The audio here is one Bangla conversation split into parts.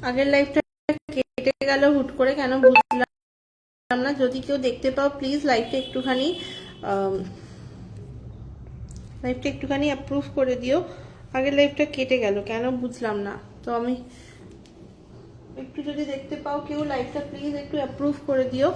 আগের লাইভটা কেটে গেল হুট করে, কেন বুঝলাম না। যদি কেউ দেখতে পাও প্লিজ লাইভটা একটুখানি অ্যাপ্রুভ করে দিও। আগের লাইভটা কেটে গেল, কেন বুঝলাম না। তো আমি একটু যদি দেখতে পাও কেউ লাইভটা প্লিজ একটু অ্যাপ্রুভ করে দিও।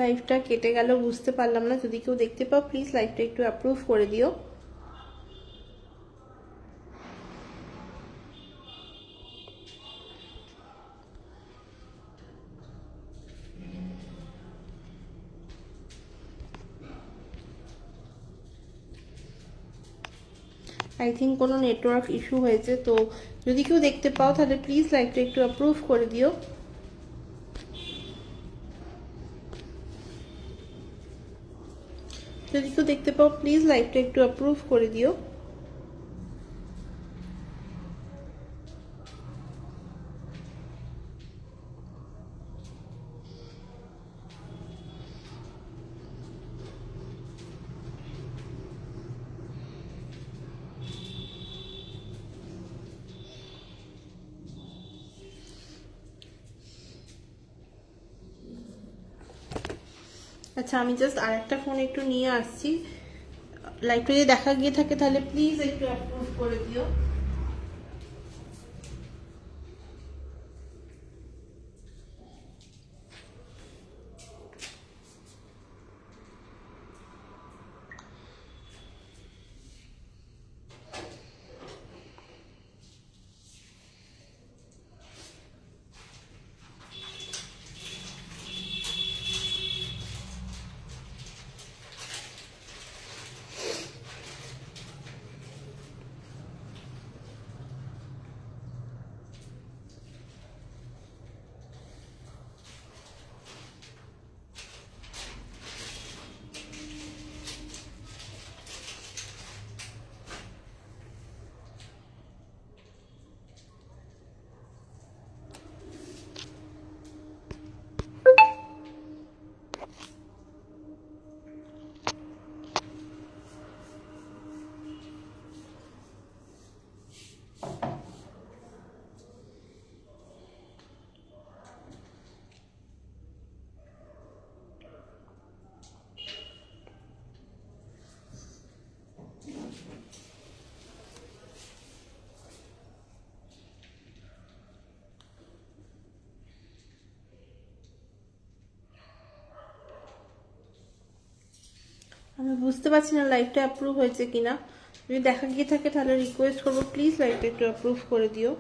লাইভটা কেটে গেল, বুঝতে পারলাম না। যদি কেউ দেখতে পাও প্লিজ লাইভটা একটু অ্যাপ্রুভ করে দিও। আই থিঙ্ক কোনো নেটওয়ার্ক ইস্যু হয়েছে। তো যদি কেউ দেখতে পাও তাহলে প্লিজ লাইভটা একটু অ্যাপ্রুভ করে দিও। যদি কেউ দেখতে পাও প্লিজ লাইভটা একটু অ্যাপ্রুভ করে দিও। আচ্ছা, আমি জাস্ট আরেকটা ফোন একটু নিয়ে আসছি। লাইভটা যদি দেখা গিয়ে থাকে তাহলে প্লিজ একটু অ্যাপ্রুভ করে দিও। আমি বুঝতে পারছি না লাইভটা অ্যাপ্রুভ হয়েছে কিনা। যদি দেখা গিয়ে থাকে তাহলে রিকোয়েস্ট করবো প্লিজ লাইভটা একটু অ্যাপ্রুভ করে দিও।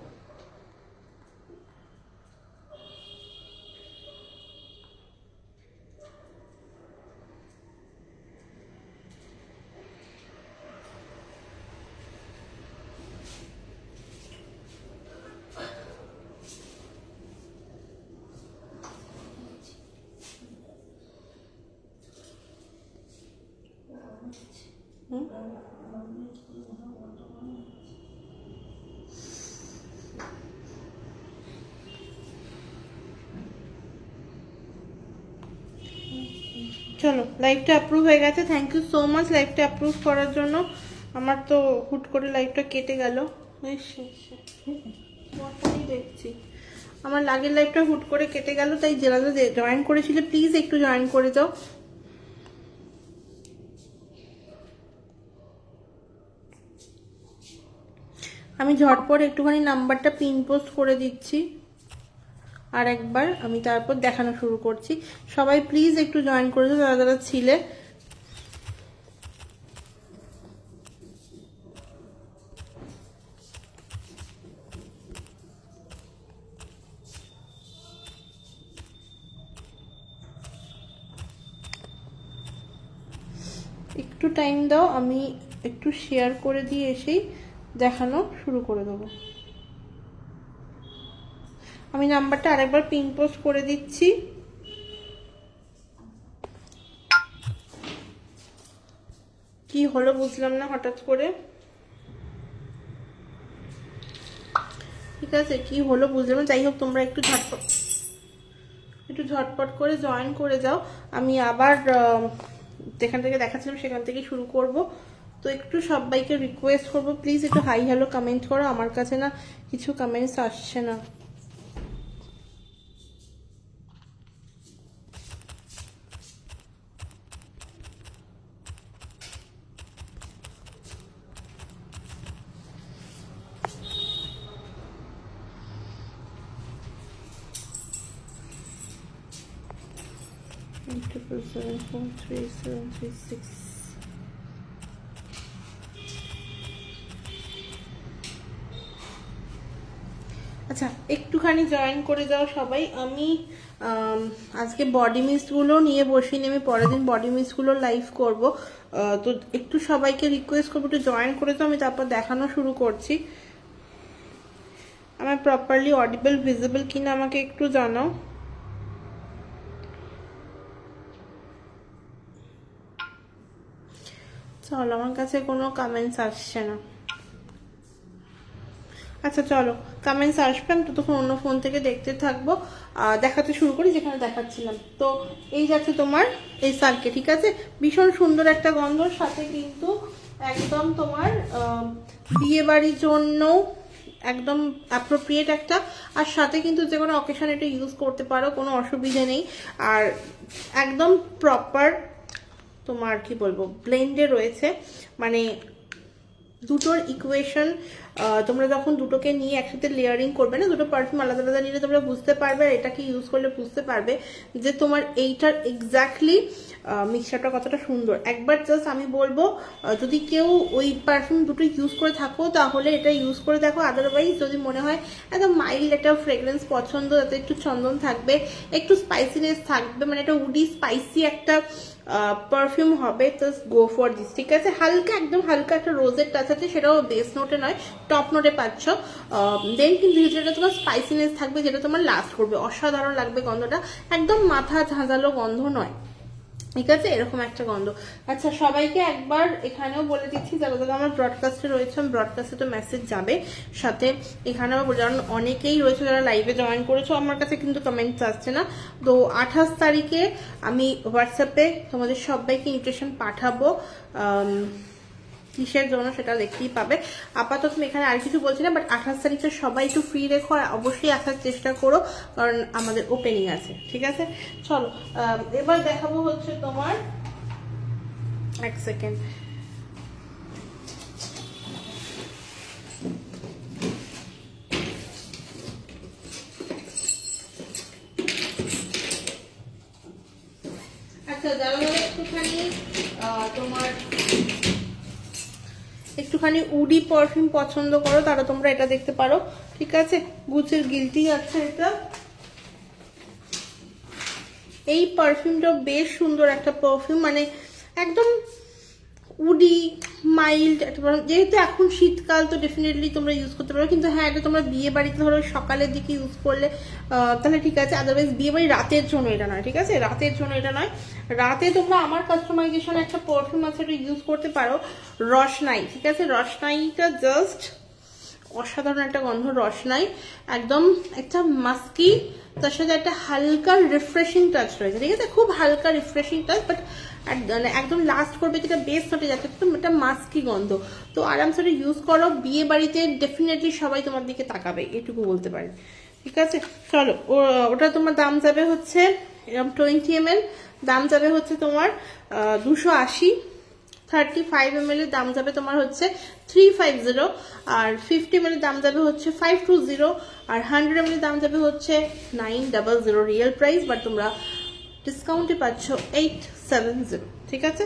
চলো, লাইভটা অ্যাপ্রুভ হয়ে গেছে। থ্যাংক ইউ সো মাচ লাইভটা অ্যাপ্রুভ করার জন্য। আমার তো হুট করে লাইভটা কেটে গেল। দেখছি আমার আগের লাইভটা হুট করে কেটে গেল, তাই যারা জয়েন করেছিলে প্লিজ একটু জয়েন করে দাও। আমি ঝটপট একটুখানি নাম্বারটা পিন পোস্ট করে দিচ্ছি আর একবার, আমি তারপর দেখানো শুরু করছি। সবাই প্লিজ একটু জয়েন করে দাও যারা যারা ছিলে। একটু টাইম দাও, আমি একটু শেয়ার করে দিয়ে এসেই দেখানো শুরু করে দেবো। আমি নাম্বারটা আরেকবার পিন পোস্ট করে দিচ্ছি। কি হলো বুঝলাম না হঠাৎ করে। ঠিক আছে, কি হলো বুঝলাম না। যাই হোক, তোমরা একটু ঝটপট করে জয়েন করে যাও। আমি আবার যেখান থেকে দেখাচ্ছিলাম সেখান থেকে শুরু করব। তো একটু সবাইকে রিকোয়েস্ট করবো, প্লিজ একটু হাই হ্যালো কমেন্ট করো। আমার কাছে না কিছু কমেন্টস আসছে না। Triple 7 4 3 7 3 6। আচ্ছা, একটুখানি জয়েন করে যাও সবাই। আমি আজকে বডি মিস্টগুলো নিয়ে বসিনি, আমি পরের দিন বডি মিস্টগুলো লাইভ করব। তো একটু সবাইকে রিকোয়েস্ট করবো একটু জয়েন করে যাও, আমি তারপর দেখানো শুরু করছি। আমার প্রপারলি অডিবল ভিজিবল কিনা আমাকে একটু জানাও। চলো, আমার কাছে কোনো কমেন্টস আসছে না। আচ্ছা চলো, কমেন্টস আসবে, আমি ততক্ষণ অন্য ফোন থেকে দেখতে থাকবো। দেখাতে শুরু করি যেখানে দেখাচ্ছিলাম। তো এই যাচ্ছে তোমার এই সার্কে, ঠিক আছে, ভীষণ সুন্দর একটা গন্ধ, সাথে কিন্তু একদম তোমার বিয়ে বাড়ির জন্য একদম অ্যাপ্রোপ্রিয়েট একটা, আর সাথে কিন্তু যে কোনো অকেশন এটা ইউজ করতে পারো, কোনো অসুবিধা নেই। আর একদম প্রপার তোমার কি বলবো ব্লেন্ডে রয়েছে, মানে দুটোর ইকুয়েশন। তোমরা যখন দুটোকে নিয়ে একসাথে লেয়ারিং করবে না, দুটো পারফিউম আলাদা আলাদা নিলে তোমরা বুঝতে পারবে, আর এটাকে ইউজ করলে বুঝতে পারবে যে তোমার এইটার এক্স্যাক্টলি মিক্সচারটা কতটা সুন্দর। একবার জাস্ট আমি বলবো, যদি কেউ ওই পারফিউম দুটো ইউজ করে থাকো তাহলে এটা ইউজ করে দেখো। আদারওয়াইজ যদি মনে হয় একদম মাইল্ড একটা ফ্রেগ্রেন্স পছন্দ, যাতে একটু চন্দন থাকবে, একটু স্পাইসিনেস থাকবে, মানে একটা উডি স্পাইসি একটা পারফিউম হবে, তো গো ফর দিস, ঠিক আছে। হালকা, একদম হালকা একটা রোজের টাচ আছে, সেটাও বেস নোটে নয়, টপ নোটে পাচ্ছ। দেন কিন্তু যেটা তোমার স্পাইসিনেস থাকবে, যেটা তোমার লাস্ট করবে, অসাধারণ লাগবে গন্ধটা, একদম মাথা ঝাঁঝালো গন্ধ নয়, ঠিক আছে, এরকম একটা গন্ধ। আচ্ছা, সবাইকে একবার এখানেও বলে দিচ্ছি, যারা যারা আমার ব্রডকাস্টে রয়েছে, ব্রডকাস্টে তো মেসেজ যাবে, সাথে এখানেও যেমন অনেকেই রয়েছে যারা লাইভে জয়েন করেছো, আমার কাছে কিন্তু কমেন্টস আসছে না। তো 28 তারিখে আমি হোয়াটসঅ্যাপে তোমাদের সবাইকে ইনভিটেশন পাঠাবো, কিসের জন্য সেটা দেখতেই পাবে। আপাতত আমি এখানে আর কিছু বলছি না, বাট 28 তারিখে সবাই একটু ফ্রি রেখো, আর অবশ্যই আসার চেষ্টা করো, কারণ আমাদের ওপেনিং আছে, ঠিক আছে। চলো, এবার দেখাবো হচ্ছে তোমার, এক সেকেন্ড, আচ্ছা যারা একটুখানি উডি পারফিউম পছন্দ করো তারা তোমরা এটা দেখতে পারো, ঠিক আছে। গুচের গিলটি আছে এটা, এই পারফিউমটা বেশ সুন্দর একটা পারফিউম, মানে একদম উডি মাইল্ড একটা, যেহেতু এখন শীতকাল তো ডেফিনেটলি তোমরা ইউজ করতে পারো, কিন্তু হ্যাঁ এটা তোমরা বিয়ে বাড়িতে ধরো সকালের দিকে ইউজ করলে তাহলে ঠিক আছে, আদারওয়াইজ বিয়ে বাড়ি রাতের জন্য এটা নয়, ঠিক আছে, রাতের জন্য এটা নয়। রাতে তোমরা আমার কাস্টমাইজেশন একটা পারফিউম আছে, এটা ইউজ করতে পারো, রসনাই, ঠিক আছে। রসনাইটা জাস্ট অসাধারণ একটা গন্ধ, রসনাই একদম একটা মাস্কি, তার সাথে একটা হালকা রিফ্রেশিং টাচ রয়েছে, ঠিক আছে, খুব হালকা রিফ্রেশিং টাচ, বাট একদম লাস্ট করবে, যেটা বেস্ট নোটে যাচ্ছে, একটা মাস্কি গন্ধ। তো আরামসে ইউজ করো, বিয়ে বাড়িতে ডেফিনেটলি সবাই তোমার দিকে তাকাবে, এটুকু বলতে পারি, ঠিক আছে। চলো, ওটা তোমার দাম যাবে হচ্ছে এরকম 20 ml, দাম যাবে হচ্ছে তোমার 280। 35 ml এর দাম যাবে তোমার হচ্ছে 350, আর 50 ml এর দাম যাবে হচ্ছে 520, আর 100 ml এর দাম যাবে হচ্ছে 900 রিয়েল প্রাইস, বাট তোমরা ডিসকাউন্টে পাচ্ছ 870, ঠিক আছে।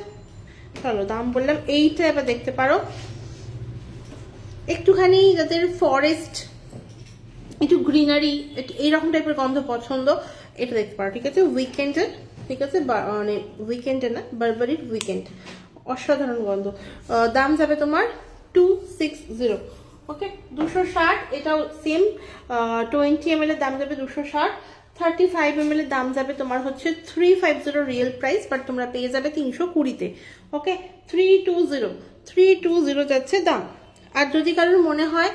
চলো, দাম বললাম, এইটা এবার দেখতে পারো, একটুখানি যাদের ফরেস্ট, একটু গ্রিনারি, এইরকম টাইপের গন্ধ পছন্দ, এটা দেখতে পারো, ঠিক আছে। উইকেন্ডের, ঠিক আছে, মানে উইকেন্ডের না, বারবারির উইকেন্ড, অসাধারণ গন্ধ। দাম যাবে তোমার 260, ওকে, 260। এটাও সেম 20 ml এর দাম যাবে 260, 35 ml এর দাম যাবে তোমার হচ্ছে 350 রিয়েল প্রাইস, বাট তোমরা পেয়ে যাবে 320-তে, ওকে, 320 যাচ্ছে দাম। আর যদি কারোর মনে হয়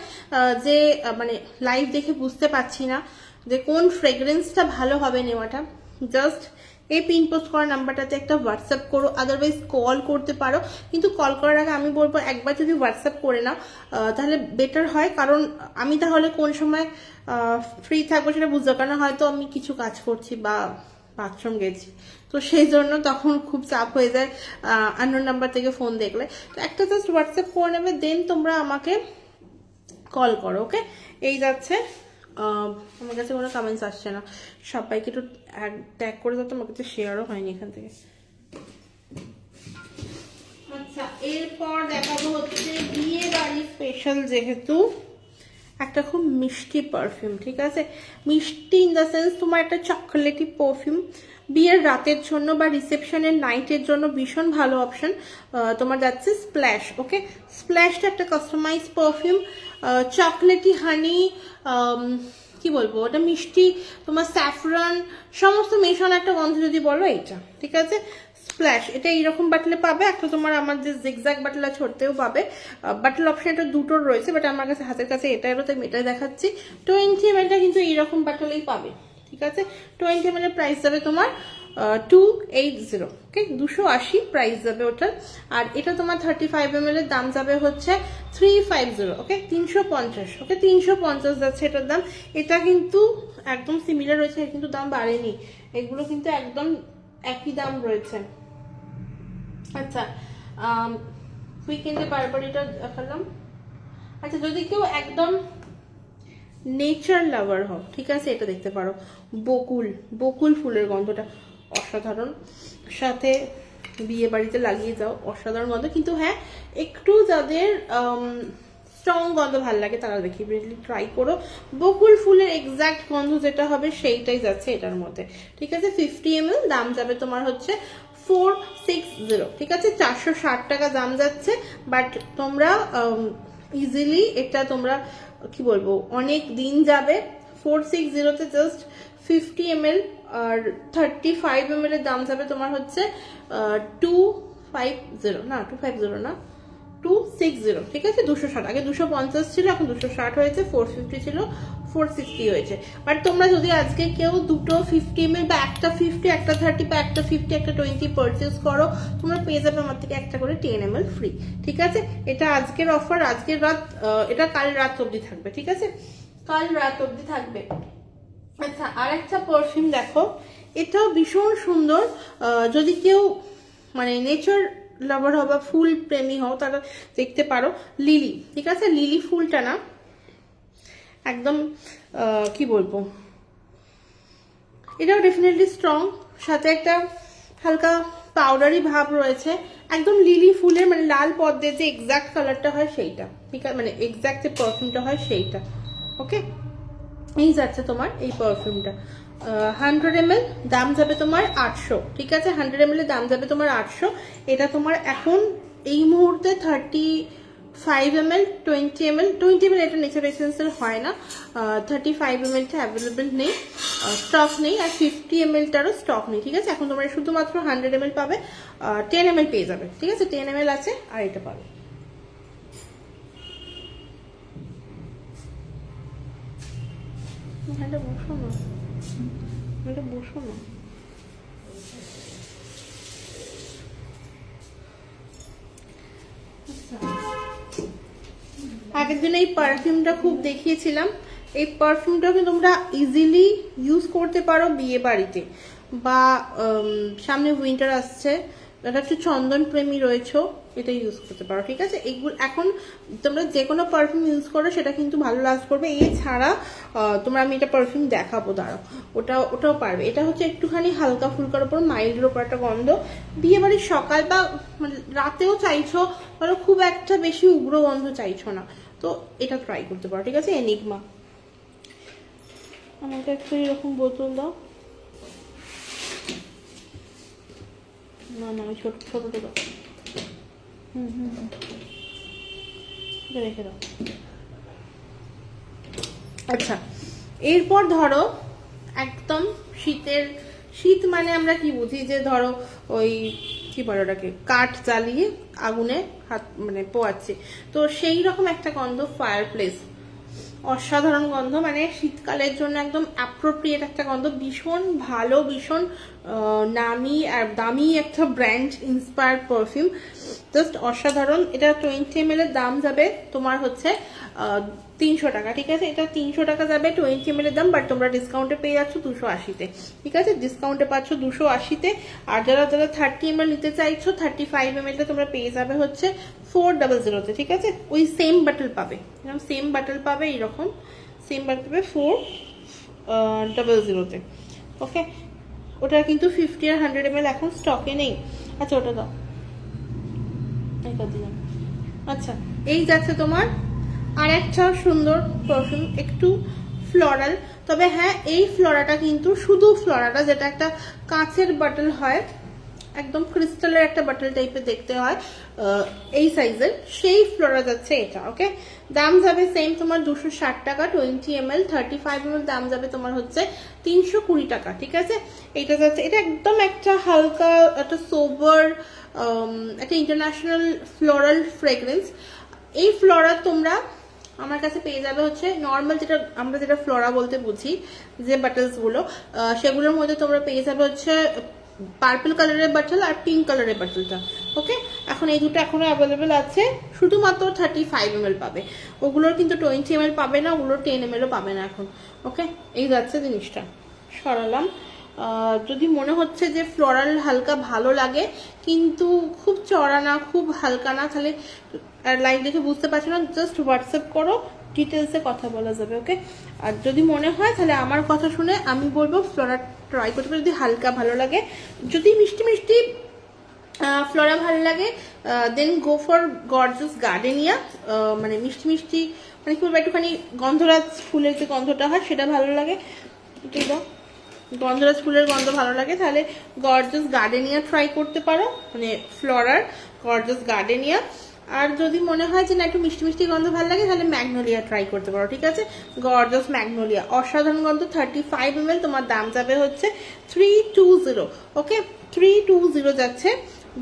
যে মানে লাইভ দেখে বুঝতে পারছি না যে কোন ফ্রেগ্রেন্সটা ভালো হবে নেওয়াটা, জাস্ট এই পিন পোস্ট করা নাম্বারটাতে একটা হোয়াটসঅ্যাপ করো, আদারওয়াইজ কল করতে পারো। কিন্তু কল করার আগে আমি বলবো একবার যদি হোয়াটসঅ্যাপ করে নাও তাহলে বেটার হয়, কারণ আমি তাহলে কোন সময় ফ্রি থাকবো সেটা বুঝতে পারবো না, হয়তো আমি কিছু কাজ করছি বা বাথরুম গেছি, তো সেই জন্য তখন খুব চাপ হয়ে যায় আননোন নাম্বার থেকে ফোন দেখলে। তো একটা জাস্ট হোয়াটসঅ্যাপ করে নেবে, দেন তোমরা আমাকে কল করো। ওকে, এই যাচ্ছে। আমার কাছে কোনো কমেন্টস আসছে না, সবাইকে একটু ট্যাগ করে দাও, তোমার কাছে শেয়ারও হয়নি এখান থেকে। আচ্ছা, এরপর দেখাবো হচ্ছে বিয়ে বাড়ি স্পেশাল, যেহেতু একটা খুব মিষ্টি পারফিউম, ঠিক আছে? মিষ্টি ইন দ্য সেন্স তোমার একটা চকোলেটি পারফিউম, বিয়ের রাতের জন্য বা রিসেপশনের নাইটের জন্য ভীষণ ভালো অপশন। তোমার যাচ্ছে স্প্ল্যাশ। ওকে, স্প্ল্যাশটা একটা কাস্টমাইজ পারফিউম, চকলেটি হানি, কি বলবো, ওটা মিষ্টি, তোমার স্যাফরন সমস্ত মেশানো একটা গন্ধ যদি বলো এইটা, ঠিক আছে? স্প্ল্যাশ, এটা এইরকম বাটলে পাবে, একটা তোমার আমার যে জিগজ্যাগ বাটল আছে ওটাতেও পাবে। বাটল অপশনটা দুটোর রয়েছে, বাট আমার কাছে হাতের কাছে এটা এলো তাই এটাই দেখাচ্ছি। 20 ml কিন্তু এইরকম বাটলেই পাবে, ঠিক আছে? 20 ml এর প্রাইস যাবে তোমার 280। ওকে, 280 প্রাইস যাবে ওটার। আর এটা তোমার 35 ml এর দাম যাবে হচ্ছে 350। ওকে, 350। ওকে, 350 যাচ্ছে এটার দাম। এটা কিন্তু একদম সিমিলার রয়েছে, কিন্তু দাম বাড়েনি, এগুলো কিন্তু একদম একই দাম রয়েছে। আচ্ছা, উইকেন্ডে বারবার এটা দেখালাম। আচ্ছা, যদি কেউ একদম নেচার লাভার হও, ঠিক আছে, এটা দেখতে পারো। বকুল ফুলের গন্ধটা অসাধারণ, সাথে বিয়ে বাড়িতে লাগিয়ে যাও, অসাধারণ গন্ধ। কিন্তু হ্যাঁ, একটু যাদের স্ট্রং গন্ধ ভালো লাগে তারা ডেফিনেটলি ট্রাই করো। বকুল ফুলের এক্সাক্ট গন্ধ যেটা হবে সেইটাই যাচ্ছে এটার মধ্যে, ঠিক আছে? 50 ml, দাম যাবে তোমার হচ্ছে 460, ঠিক আছে? 460 টাকা দাম যাচ্ছে। বাট তোমরা ইজিলি এটা তোমরা কি বলবো অনেক দিন যাবে। 460-তে জাস্ট 50 ml আর 35 ml এর দাম যাবে তোমার হচ্ছে 250 না 260, ঠিক আছে? 260, আগে 250 ছিল, এখন 260 হয়েছে, 450 ছিল, 460 হয়েছে। বাট তোমরা যদি আজকে কেউ দুটো 50 ml বা একটা 50, একটা 30 বা একটা 50, একটা 20 পারচেস করো, তোমরা পেয়ে যাবে আমার থেকে একটা করে 10 ml ফ্রি, ঠিক আছে? এটা আজকের অফার, আজকের রাত, এটা কাল রাত অবধি থাকবে, ঠিক আছে? কাল রাত অবধি থাকবে। আচ্ছা, আর একটা পারফিউম দেখো, এটাও ভীষণ সুন্দর। যদি কেউ মানে নেচার লাভার হও বা ফুল প্রেমী হও তারা দেখতে পারো। লিলি, ঠিক আছে? লিলি ফুলটা না একদম কি বলবো, এটাও ডেফিনেটলি স্ট্রং, সাথে একটা হালকা পাউডারি ভাব রয়েছে। একদম লিলি ফুলের মানে লাল পদ্মের যে এক্সাক্ট কালারটা হয় সেইটা, ঠিক আছে? মানে এক্সাক্ট যে পারফিউমটা হয় সেইটা। ওকে, এই যাচ্ছে তোমার এই পারফিউমটা 100 ml, দাম যাবে তোমার 800, ঠিক আছে? 100 ml এর দাম যাবে তোমার 800। এটা তোমার এখন এই মুহূর্তে 35 ml, 20 ml এটা নেচার এসেন্সের হয় না, 35 ml টা অ্যাভেলেবেল নেই, স্টক নেই। আর 50 ml টারও স্টক নেই, ঠিক আছে? এখন তোমরা শুধুমাত্র 100 ml পাবে, 10 ml পেয়ে যাবে, ঠিক আছে? 10 ml আছে, আর এটা পাবে। এটা বসো না, এটা বসো না। আগের দিন এই পারফিউমটা খুব দেখিয়েছিলাম, এই পারফিউমটা কিন্তু তোমরা ইজিলি ইউজ করতে পারো বিয়ে বাড়িতে, বা সামনে উইন্টার আসছে, এটা হচ্ছে চন্দন প্রেমী রয়েছে, এটা ইউজ করতে পারো, ঠিক আছে? এইগুলো এখন তোমরা যে কোনো পারফিউম ইউজ করো সেটা কিন্তু ভালো লাস্ট করবে। এছাড়া তোমরা আমি এটা পারফিউম দেখাবো, দাঁড়াও, ওটাও পারবে। এটা হচ্ছে একটুখানি হালকা ফুলকার উপর, মাইল্ডের উপর একটা গন্ধ, বিয়ে বাড়ির সকাল বা মানে রাতেও চাইছো, ধরো খুব একটা বেশি উগ্র গন্ধ চাইছো না, তো এটা ট্রাই করতে পারো, ঠিক আছে? এনিগমা। আমাকে একটা এরকম বোতল দাও না, আমি ছোটটা দাও, রেখে দাও। আচ্ছা, এরপর ধরো একদম শীত মানে আমরা কি বুঝি, যে ধরো ওই কি বলে ওটাকে, কাঠ জ্বালিয়ে আগুনে হাত মানে পোয়াচ্ছে, তো সেই রকম একটা গন্ধ ফায়ার প্লেস। অসাধারণ গন্ধ, মানে শীতকালের জন্য একদম অ্যাপ্রোপ্রিয়েট একটা গন্ধ, ভীষণ ভালো, ভীষণ নামি আর দামি একটা ব্র্যান্ড ইন্সপায়ার্ড পারফিউম, জাস্ট অসাধারণ। এটা 20 ml এর দাম যাবে তোমার হচ্ছে 300 টাকা, ঠিক আছে? এটা 300 টাকা যাবে 20 ml এর দাম, বাট তোমরা ডিসকাউন্টে পেয়ে যাচ্ছ 280-তে, ঠিক আছে? ডিসকাউন্টে পাচ্ছ 280-তে। আর যারা 30 ml নিতে চাইছো 35 ml তে তোমরা পেয়ে যাবে হচ্ছে 400-তে, ঠিক আছে? ওই সেম বাটল পাবে, এরকম সেম বাটল পাবে, এইরকম সেম বাটল পাবে 400-তে, ওকে? ওটা কিন্তু 50 আর 100 ml এখন স্টকে নেই। আচ্ছা ওটা দাও, এটা দিলাম। আচ্ছা, এই যাচ্ছে তোমার আর একটা সুন্দর পারফিউম, একটু ফ্লোরাল, তবে হ্যাঁ এই ফ্লোরাটা কিন্তু শুধু ফ্লোরাটা, যেটা একটা কাঁচের বাটল হয়, একদম ক্রিস্টালের একটা বাটল টাইপের দেখতে হয় এই সাইজের, সেই ফ্লোরা যাচ্ছে এটা, ওকে? দাম যাবে সেম তোমার 260 টাকা 20 ml, 35 ml দাম যাবে তোমার হচ্ছে 320 টাকা, ঠিক আছে? এটা যাচ্ছে, এটা একদম একটা হালকা একটা সোবার একটা ইন্টারন্যাশনাল ফ্লোরাল ফ্রেগ্রেন্স। এই ফ্লোরা তোমরা আমার কাছে পেয়ে যাবে হচ্ছে নর্মাল, যেটা আমরা যেটা ফ্লোরা বলতে বুঝি, যে বাটলস গুলো, সেগুলোর মধ্যে তোমরা পেয়ে যাবে হচ্ছে পার্পল কালারের বাটল আর পিঙ্ক কালারের বাটলটা, ওকে? এখন এই দুটো এখনো অ্যাভেলেবেল আছে, শুধুমাত্র 35 ml পাবে, ওগুলোর কিন্তু 20 ml পাবে না, ওগুলোর 10 ml ও পাবে না এখন, ওকে? এই যাচ্ছে জিনিসটা, সরালাম। যদি মনে হচ্ছে যে ফ্লোরাল হালকা ভালো লাগে কিন্তু খুব চড়া না, খুব হালকা না, তাহলে লাইভ দেখে বুঝতে পারছো না, জাস্ট হোয়াটসঅ্যাপ করো, ডিটেলসে কথা বলা যাবে, ওকে? আর যদি মনে হয় তাহলে আমার কথা শুনে আমি বলবো ফ্লোরা ট্রাই করতে পারো, যদি হালকা ভালো লাগে। যদি মিষ্টি মিষ্টি ফ্লোরা ভালো লাগে দেন গো ফর গর্জিয়াস গার্ডেনিয়া, মানে মিষ্টি মিষ্টি, মানে কি বলবো, একটুখানি গন্ধরাজ ফুলের যে গন্ধটা হয় সেটা ভালো লাগে, ঠিক আছে? গন্ধরাজ ফুলের গন্ধ ভালো লাগে তাহলে গর্জিয়াস গার্ডেনিয়া ট্রাই করতে পারো, মানে ফ্লোরার গর্জিয়াস গার্ডেনিয়া। আর যদি মনে হয় যে না একটু মিষ্টি মিষ্টি গন্ধ ভালো লাগে তাহলে ম্যাগনোলিয়া ট্রাই করতে পারো, ঠিক আছে? গর্জিয়াস ম্যাগনোলিয়া, অসাধারণ গন্ধ, 35 ml, তোমার দাম যাবে হচ্ছে 320, ওকে? 320 যাচ্ছে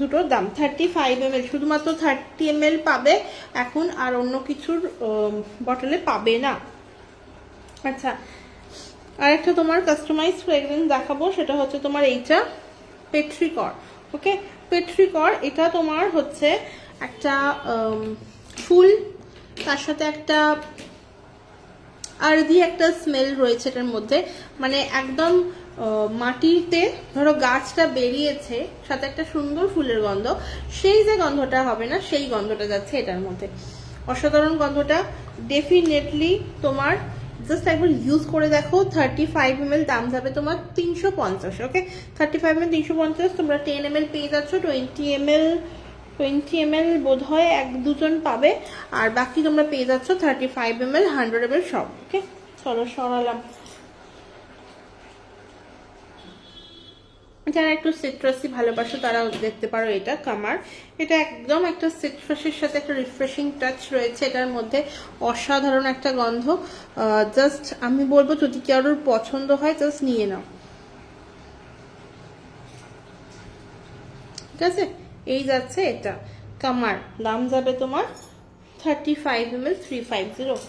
দুটোর দাম, 35 ml, শুধুমাত্র 30 ml পাবে এখন, আর অন্য কিছুর বটলে পাবে না। আচ্ছা, আর একটা তোমার কাস্টমাইজ ফ্রেগ্রেন্স দেখাবো, সেটা হচ্ছে তোমার এইটা পেট্রিকর, ওকে? পেট্রিকর, এটা তোমার হচ্ছে একটা ফুল, তার সাথে একটা আর্দি একটা স্মেল রয়েছে এটার মধ্যে, মানে একদম মাটিতে ধরো গাছটা বেরিয়েছে, সাথে একটা সুন্দর ফুলের গন্ধ, সেই যে গন্ধটা হবে না সেই গন্ধটা যাচ্ছে এটার মধ্যে, অসাধারণ গন্ধটা। ডেফিনেটলি তোমার জাস্ট একবার ইউজ করে দেখো। 35 ml দাম যাবে তোমার 350, ওকে? 35 ml 350, তোমরা 10 ml পেয়ে যাচ্ছ, 20 ml বোধ হয় 1-2 জন পাবে, আর বাকি তোমরা পেয়ে যাচ্ছ 35 ml 100 ml সব, ওকে? চলো সরালাম। যারা একটু সিট্রাসি ভালোবাসো তারা দেখতে পারো এটা কামার, এটা একদম একটা সিট্রাসের সাথে একটা রিফ্রেশিং টাচ রয়েছে এটার মধ্যে, অসাধারণ একটা গন্ধ। জাস্ট আমি বলবো যদি কারোর পছন্দ হয় জাস্ট নিয়ে নাও, ঠিক আছে? এই যাচ্ছে এটা কামার, দাম যাবে তোমার 35 ml 350।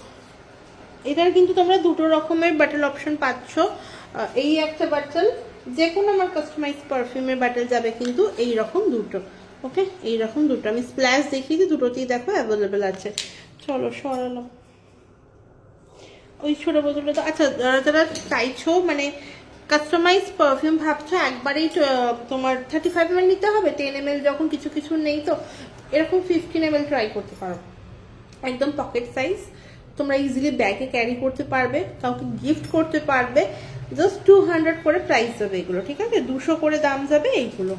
এটার কিন্তু তোমরা দুটো রকমের বাটল অপশন পাচ্ছ, এই একটা বাটল, যে কোনো আমার কাস্টমাইজ পারফিউমের বাটল যাবে কিন্তু এই রকম দুটো, ওকে? এই রকম দুটো আমি স্প্ল্যাশ দেখিয়ে দিই, দুটোতেই দেখো অ্যাভেলেবেল আছে। চলো সরালো ওই ছোট বোতলটা তো। আচ্ছা, যারা যারা চাইছো মানে কাস্টমাইজ পারফিউম ভাবছো একবারেই তোমার 35 ml নিতে হবে, 10 ml যখন কিছু কিছু নেই, তো এরকম 15 ml ট্রাই করতে পারো, একদম পকেট সাইজ, তোমরা ইজিলি ব্যাগে ক্যারি করতে পারবে, কাউকে গিফট করতে পারবে, জাস্ট 200 করে প্রাইস যাবে এগুলো, ঠিক আছে? 200 করে দাম যাবে এইগুলো।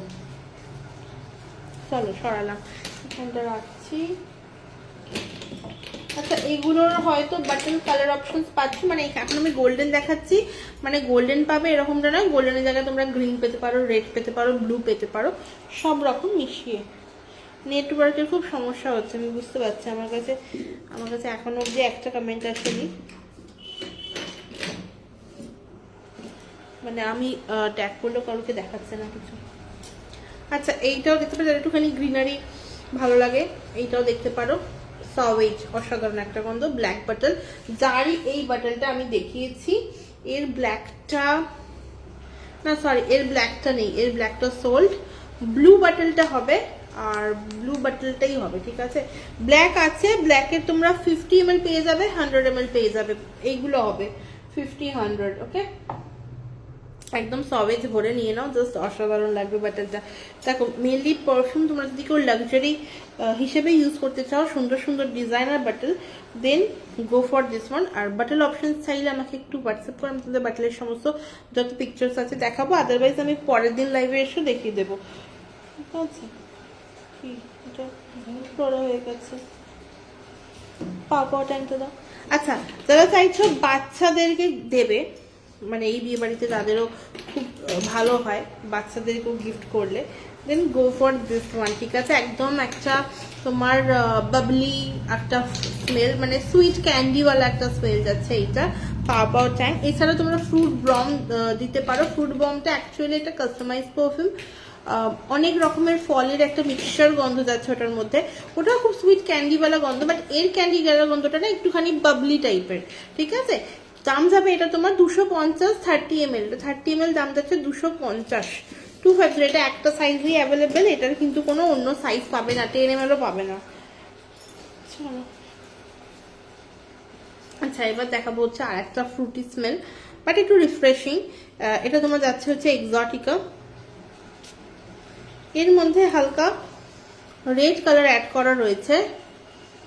চলো সরালাম, এখানটা রাখছি। আচ্ছা, এইগুলোর হয়তো বাটন কালার অপশনস পাচ্ছ, মানে এখন আমি গোল্ডেন দেখাচ্ছি, মানে গোল্ডেন পাবে এরকমটা নয়, গোল্ডেনের জায়গায় তোমরা গ্রিন পেতে পারো, রেড পেতে পারো, ব্লু পেতে পারো, সব রকম মিশিয়ে। নেটওয়ার্কের খুব সমস্যা হচ্ছে আমি বুঝতে পারছি, আমার কাছে এখনো অবধি একটা কমেন্ট আসেনি, মানে আমি ট্যাগ করলেও কাউকে দেখাচ্ছে না কিছু। আচ্ছা এইটাও দেখতে পারো, যারা একটুখানি গ্রিনারি ভালো লাগে এইটাও দেখতে পারো। সাওয়েজ অসাধারণ একটা গন্ধ, ব্ল্যাক বাটল। যারই এই বাটলটা আমি দেখিয়েছি, এর ব্ল্যাকটা না, সরি এর ব্ল্যাকটা নেই, এর ব্ল্যাকটা সোল্ড। ব্লু বাটলটা হবে, আর ব্লু বাটলটাই হবে, ঠিক আছে। ব্ল্যাক আছে, ব্ল্যাকের তোমরা 50 ml পেয়ে যাবে, 100 ml পেয়ে যাবে, এইগুলো হবে 50 100। ওকে, একদম সবেজ ভরে নিয়ে নাও, জাস্ট অসাধারণ লাগবে বাটলটা। দেখো মেনলি পারফিউম তোমরা যদি কেউ লাক্সারি হিসেবে ইউজ করতে চাও, সুন্দর সুন্দর designer bottle, then go for this one. আর বাটল অপশন চাইলে আমাকে একটু হোয়াটসঅ্যাপ করে, আমি তোমাদের বাটলের সমস্ত যত পিকচার্স আছে দেখাবো, আদারওয়াইজ আমি পরের দিন লাইভে এসে দেখিয়ে দেবো, ঠিক আছে। কি এটা বড় হয়ে গেছে, পাওয়া টাইমটা দাও। আচ্ছা, যারা চাইছো বাচ্চাদেরকে দেবে, মানে এই বিয়ে বাড়িতে তাদেরও খুব ভালো হয় বাচ্চাদেরকেও গিফট করলে, দেন গো ফর দিস ওয়ান, ঠিক আছে। একদম একটা তোমার বাবলি একটা স্মেল, মানে সুইট ক্যান্ডিওয়ালা একটা স্মেল যাচ্ছে এইটা, পাওয়া টাইম। এছাড়া তোমরা ফ্রুট বম দিতে পারো। ফ্রুট বমটা অ্যাকচুয়ালি একটা কাস্টমাইজ পারফিউম, অনেক রকমের ফলের একটা মিক্সচার গন্ধ যাচ্ছে ওটার মধ্যে, ওটাও খুব সুইট ক্যান্ডিওয়ালা গন্ধ, বাট এর ক্যান্ডিওয়ালা গন্ধটা না একটুখানি বাবলি টাইপের, ঠিক আছে। দাম যাবে এটা তোমার 250, 30 ml, 30 ml দাম যাচ্ছে 250, 250। এটা একটা সাইজই অ্যাভেলেবেল, এটার কিন্তু কোনো অন্য সাইজ পাবে না, 10 ml ও পাবে না। আচ্ছা, এবার দেখাবো হচ্ছে আর একটা ফ্রুটি স্মেল, বাট একটু রিফ্রেশিং। এটা তোমার যাচ্ছে হচ্ছে এক্সোটিকা, এর মধ্যে হালকা রেড কালার অ্যাড করা রয়েছে,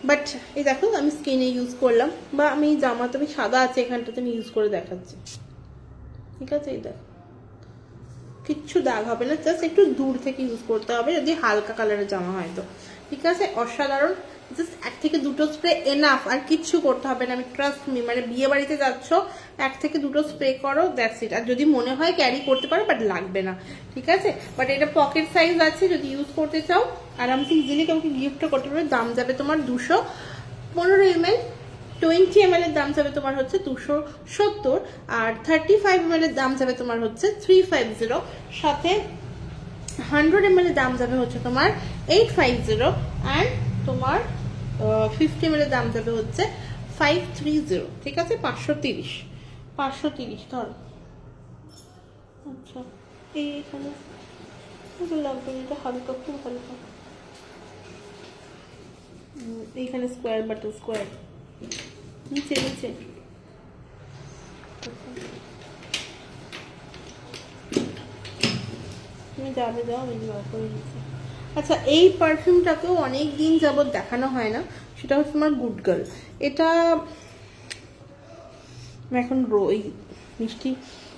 বাট এই দেখো আমি স্কিনে ইউজ করলাম, বা আমি জামাতে আমি সাদা আছে এখানটাতে আমি ইউজ করে দেখাচ্ছি, ঠিক আছে। এই দেখো কিচ্ছু দাগ হবে না, জাস্ট একটু দূর থেকে ইউজ করতে হবে যদি হালকা কালারের জামা হয় তো, ঠিক আছে। অসাধারণ, জাস্ট 1 থেকে 2টো স্প্রে এনাফ, আর কিচ্ছু করতে হবে না। আমি ট্রাস্ট মি, মানে বিয়ে বাড়িতে যাচ্ছ 1 থেকে 2টো স্প্রে করো, দ্যাটস ইট। আর যদি মনে হয় ক্যারি করতে পারো, বাট লাগবে না, ঠিক আছে। বাট এটা পকেট সাইজ আছে, যদি ইউজ করতে চাও আরামসে ইজিলি কাউকে গিফটও করতে পারবে। দাম যাবে তোমার 215 ml, 20 ml এর দাম যাবে তোমার হচ্ছে 270, আর 35 ml এর দাম যাবে তোমার হচ্ছে 350, সাথে 100 ml এর দাম যাবে হচ্ছে তোমার 850, অ্যান্ড তোমার 50 ml এর দাম যাবে হচ্ছে 530, ঠিক আছে। 530 ধরো। আচ্ছা, এইখানে লাগবে, এটা হালকা, খুব হালকা, এইখানে স্কোয়ার বাটল, স্কোয়ার নিচে নিচে। তুমি যাবে, যাও, আমি বার করে নিচ্ছি। আচ্ছা, এই পারফিউমটাকেও অনেক দিন যাবত দেখানো হয় না, সেটা হচ্ছে তোমার গুড গার্ল। এটা এখন ওই মিষ্টি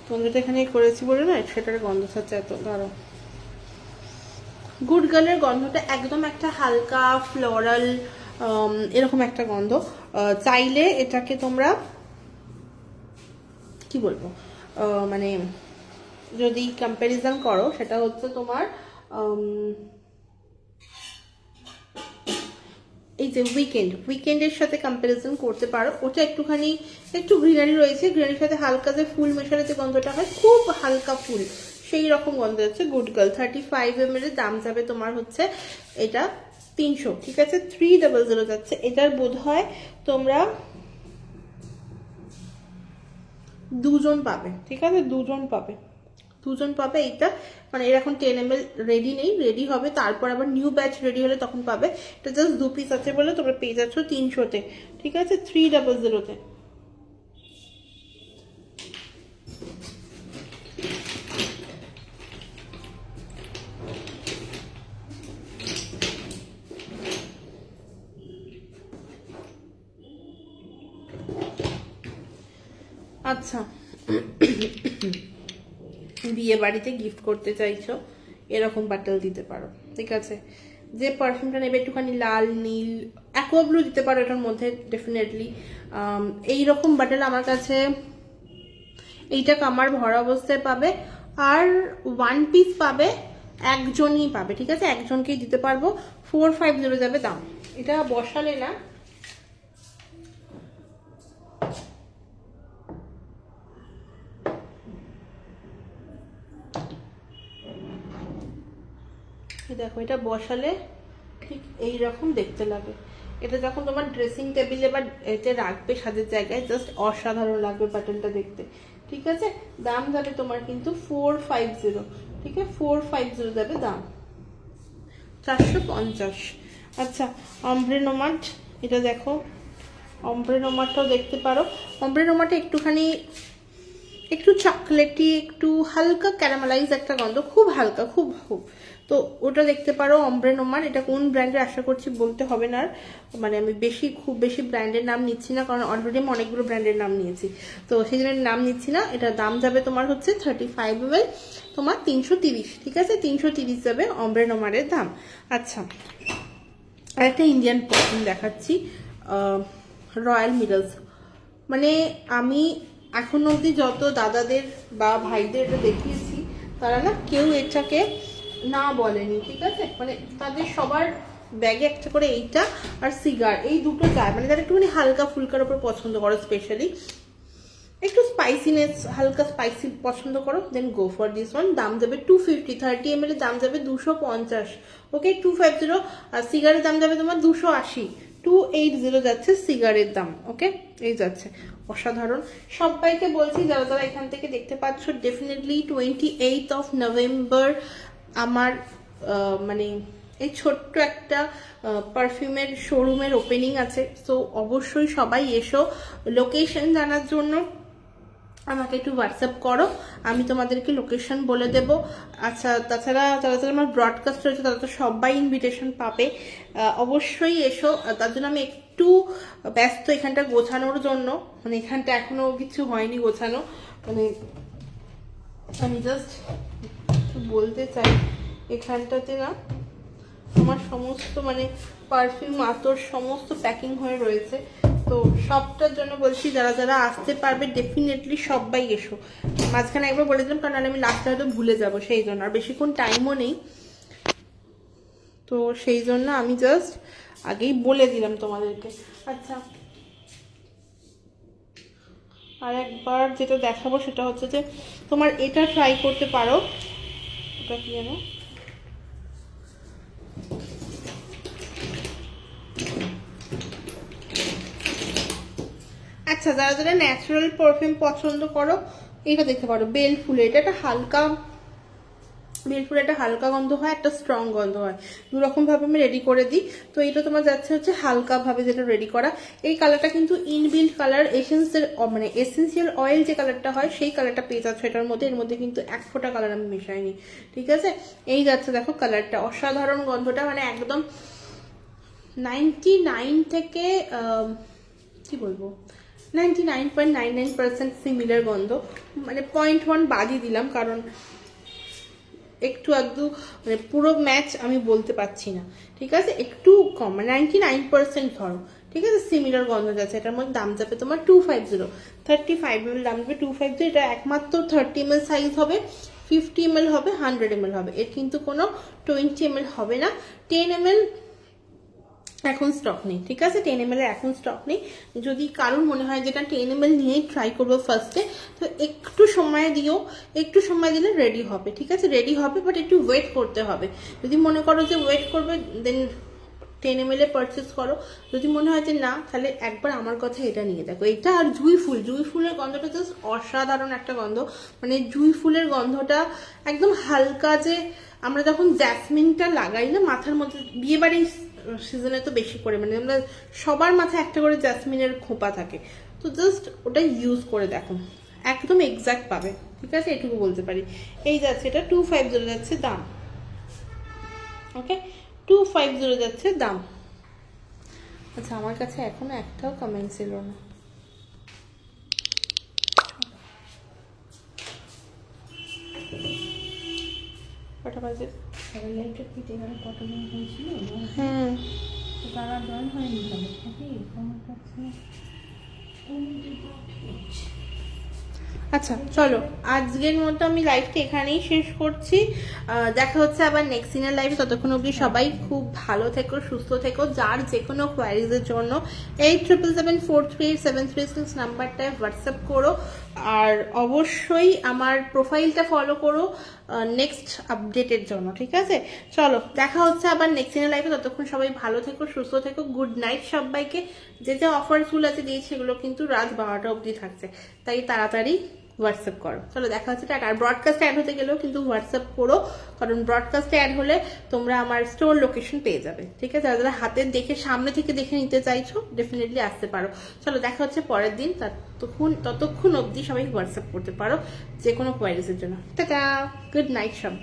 গন্ধটা এখানে করেছি বলে না, সেটার গন্ধ থাকছে এত। ধরো গুড গার্লের গন্ধটা একদম একটা হালকা ফ্লোরাল এরকম একটা গন্ধ। চাইলে এটাকে তোমরা কি বলবো, মানে যদি কম্প্যারিজন করো, সেটা হচ্ছে তোমার এই যে উইকেন্ডের সাথে কম্প্যারিজন করতে পারো। ওটা একটুখানি একটু গ্রিনারি রয়েছে, গ্রিনারির সাথে হালকা যে ফুল মেশালে যে গন্ধটা হয়, খুব হালকা ফুল, সেই রকম গন্ধ যাচ্ছে গুড গার্ল। 35 ml এর দাম যাবে তোমার হচ্ছে এটা 300, ঠিক আছে। 300 যাচ্ছে। এটার বোধ হয় তোমরা 2জন পাবে, ঠিক আছে, 2জন পাবে এইটা। মানে এর এখন 10 ml রেডি নেই, রেডি হবে তারপর, আবার নিউ ব্যাচ রেডি হলে তখন পাবে। এটা জাস্ট 2 পিস আছে বলে তোমরা পেয়ে যাচ্ছ 300-তে, ঠিক আছে, 300-তে। আচ্ছা, বিয়ে বাড়িতে গিফট করতে চাইছো, এরকম বাটল দিতে পারো, ঠিক আছে। যে পারফিউমটা নেবে একটুখানি লাল নীল, অ্যাকোয়া ব্লু দিতে পারো এটার মধ্যে ডেফিনেটলি। এইরকম বাটল আমার কাছে এইটা কামার ভরা অবস্থায় পাবে, আর 1 পিস পাবে, একজনই পাবে, ঠিক আছে, একজনকেই দিতে পারবো। 450 যাবে দাম। এটা বসালে না, দেখো এটা বসালে ঠিক এই রকম দেখতে লাগে। এটা যখন তোমার ড্রেসিং টেবিলে বা এতে রাখবে সাজের জায়গায়, জাস্ট অসাধারণ লাগবে প্যাটার্নটা দেখতে। ঠিক আছে, দাম যাবে তোমার কিন্তু 450। ঠিক আছে, 450 যাবে দাম, 450। আচ্ছা, অমব্রে নোমাড, এটা দেখো অমব্রে নোমাডটাও দেখতে পারো। অমব্রে নোমাডটা একটুখানি একটু চকলেটি, একটু হালকা ক্যারামেলাইজ একটা গন্ধ, খুব হালকা, খুব খুব। তো ওটা দেখতে পারো অমব্রে নোমাড। এটা কোন ব্র্যান্ডের আশা করছি বলতে হবে না, মানে আমি খুব বেশি ব্র্যান্ডের নাম নিচ্ছি না, কারণ অলরেডি আমি অনেকগুলো ব্র্যান্ডের নাম নিয়েছি, তো সেই জন্য নাম নিচ্ছি না। এটা দাম যাবে তোমার হচ্ছে 35 ml, তোমার 330। ঠিক আছে, 330 যাবে অমব্রে নোমাডের দাম। আচ্ছা, আরেকটা ইন্ডিয়ান পারফিউম দেখাচ্ছি, রয়্যাল মিরাজ। মানে আমি এখন অবধি যত দাদাদের বা ভাইদের এটা দেখিয়েছি, তারা না কেউ এটাকে না বলেনি। ঠিক আছে, মানে তাদের সবার ব্যাগে একটা করে এইটা আর সিগার, এই দুটো চায়। মানে যারা একটুখানি হালকা ফুলকার উপর পছন্দ করো, স্পেশালি একটু স্পাইসিনেস, হালকা স্পাইসি পছন্দ করো, দেন গো ফর দিস ওয়ান। দাম যাবে 250, 30 ml এর দাম যাবে 250। ওকে, 250। আর সিগারের দাম যাবে তোমার 280, 280 যাচ্ছে সিগারের দাম। ওকে, এই যাচ্ছে, অসাধারণ। সবাইকে বলছি যারা যারা এখান থেকে দেখতে পাচ্ছ, ডেফিনেটলি 28 নভেম্বর আমার মানে এই ছোট্ট একটা পারফিউমের শোরুমের ওপেনিং আছে। সো অবশ্যই সবাই এসো। লোকেশন জানার জন্য আমাকে একটু হোয়াটসঅ্যাপ করো, আমি তোমাদেরকে লোকেশন বলে দেব। আচ্ছা, তাছাড়া যারা যারা আমার ব্রডকাস্ট রয়েছে তারা তো সবাই ইনভিটেশন পাবে, অবশ্যই এসো। তার জন্য আমি একটু ব্যস্ত এখানটা গোছানোর জন্য, মানে এখানটা এখনো কিছু হয়নি গোছানো। মানে আমি জাস্ট বলতে চাই, এখানটাতে না আমার সমস্ত মানে পারফিউম, আতর সমস্ত প্যাকিং হয়ে রয়েছে। তো সবটার জন্য বলছি, যারা যারা আসতে পারবে ডেফিনেটলি সবাই এসো। মাঝখানে একবার বলে দিলাম, কারণ আমি লাস্টে হয়তো ভুলে যাবো, সেই জন্য। আর বেশিক্ষণ টাইমও নেই, তো সেই জন্য আমি জাস্ট আগেই বলে দিলাম তোমাদেরকে। আচ্ছা, আর একবার যেটা দেখাবো সেটা হচ্ছে যে তোমার এটা ট্রাই করতে পারো। এটা কি জানো, আচ্ছা যারা যারা ন্যাচারাল পারফিউম পছন্দ করো, এটা দেখতে পারো বেল ফুলের। এটা একটা হালকা বেল ফুলের একটা হালকা গন্ধ হয়, একটা স্ট্রং গন্ধ হয়, দুরকম ভাবে আমি রেডি করে দিই। তো এটা তোমার যাচ্ছে হচ্ছে হালকা ভাবে যেটা রেডি করা। এই কালারটা কিন্তু ইনবিল্ট কালার, মানে এসেন্সিয়াল অয়েল যে কালারটা হয় সেই কালারটা পেয়ে যাচ্ছে এটার মধ্যে। এর মধ্যে কিন্তু এক ফোঁটা কালার আমি মেশাইনি। ঠিক আছে, এই যাচ্ছে দেখো কালারটা, অসাধারণ গন্ধটা, মানে একদম 99 থেকে কি বলবো 99.99% সিমিলার গন্ধ। মানে 0.1 বাদই দিলাম, কারণ একটু আধটু মানে পুরো ম্যাচ আমি বলতে পারছি না। ঠিক আছে, একটু কম, 99% ধরো। ঠিক আছে, সিমিলার গন্ধ যাচ্ছে। এটার মধ্যে দাম যাবে তোমার 250, 35 ml দাম যাবে 250। এটা একমাত্র 30 ml সাইজ হবে, 50 ml হবে, 100 ml হবে। এর কিন্তু কোনো 20 ml হবে না। 10 ml এখন স্টক নেই। ঠিক আছে, 10 ml এর এখন স্টক নেই। যদি কারোর মনে হয় যেটা 10 ml নিয়েই ট্রাই করবো ফার্স্টে, তো একটু সময় দিও, একটু সময় দিলে রেডি হবে। ঠিক আছে, রেডি হবে, বাট একটু ওয়েট করতে হবে। যদি মনে করো যে ওয়েট করবে, দেন 10 ml এ পারচেস করো। যদি মনে হয় যে না, তাহলে একবার আমার কথা এটা নিয়ে দেখো। এটা আর জুঁই ফুলের গন্ধটা জাস্ট অসাধারণ একটা গন্ধ। মানে জুঁই ফুলের গন্ধটা একদম হালকা, যে আমরা যখন জ্যাসমিনটা লাগাই না মাথার মধ্যে, বিয়ে বাড়ির সিজনে তো বেশি করে, মানে আমরা সবার মাথায় একটা করে জ্যাসমিনের খোপা থাকে, তো জাস্ট ওটা ইউজ করে দেখো, একদম এক্সাক্ট পাবে। ঠিক আছে, এটুকু বলতে পারি। এই যাচ্ছে এটা 250 যাচ্ছে দাম। ওকে, 250 যাচ্ছে দাম। আচ্ছা, আমার কাছে এখনো একটাও কমেন্ট ছিল না। কটা বাজে? হ্যাঁ, তারা জয়েন হয়নি আমার কাছে। আচ্ছা চলো, আজকের মতো আমি লাইভটা এখানেই শেষ করছি। দেখা হচ্ছে আবার নেক্সট দিনের লাইভে। ততক্ষণ অবধি সবাই খুব ভালো থেকো, সুস্থ থেকো। যার যে কোনো কোয়ারিজের জন্য 8774387336 নাম্বারটায় হোয়াটসঅ্যাপ করো। আর অবশ্যই আমার প্রোফাইলটা ফলো করো নেক্সট আপডেটের জন্য, ঠিক আছে? চলো, দেখা হচ্ছে আবার নেক্সট দিনের লাইভে। ততক্ষণ সবাই ভালো থেকো, সুস্থ থেকো। গুড নাইট সবাইকে। যে যে অফারসগুলো আছে দিয়েছি সেগুলো কিন্তু রাত 12টা অবধি থাকছে, তাই তাড়াতাড়ি হোয়াটসঅ্যাপ করো। চলো, দেখা হচ্ছে টাটা। আর ব্রডকাস্টে অ্যাড হতে গেলেও কিন্তু হোয়াটসঅ্যাপ করো, কারণ ব্রডকাস্টে অ্যাড হলে তোমরা আমার স্টোর লোকেশন পেয়ে যাবে, ঠিক আছে? আর যারা হাতে দেখে সামনে থেকে দেখে নিতে চাইছো ডেফিনেটলি আসতে পারো। চলো, দেখা হচ্ছে পরের দিন। ততক্ষণ অবধি সবাই হোয়াটসঅ্যাপ করতে পারো যে কোনো কোয়ারিজের জন্য। টাটা, গুড নাইট সবাই।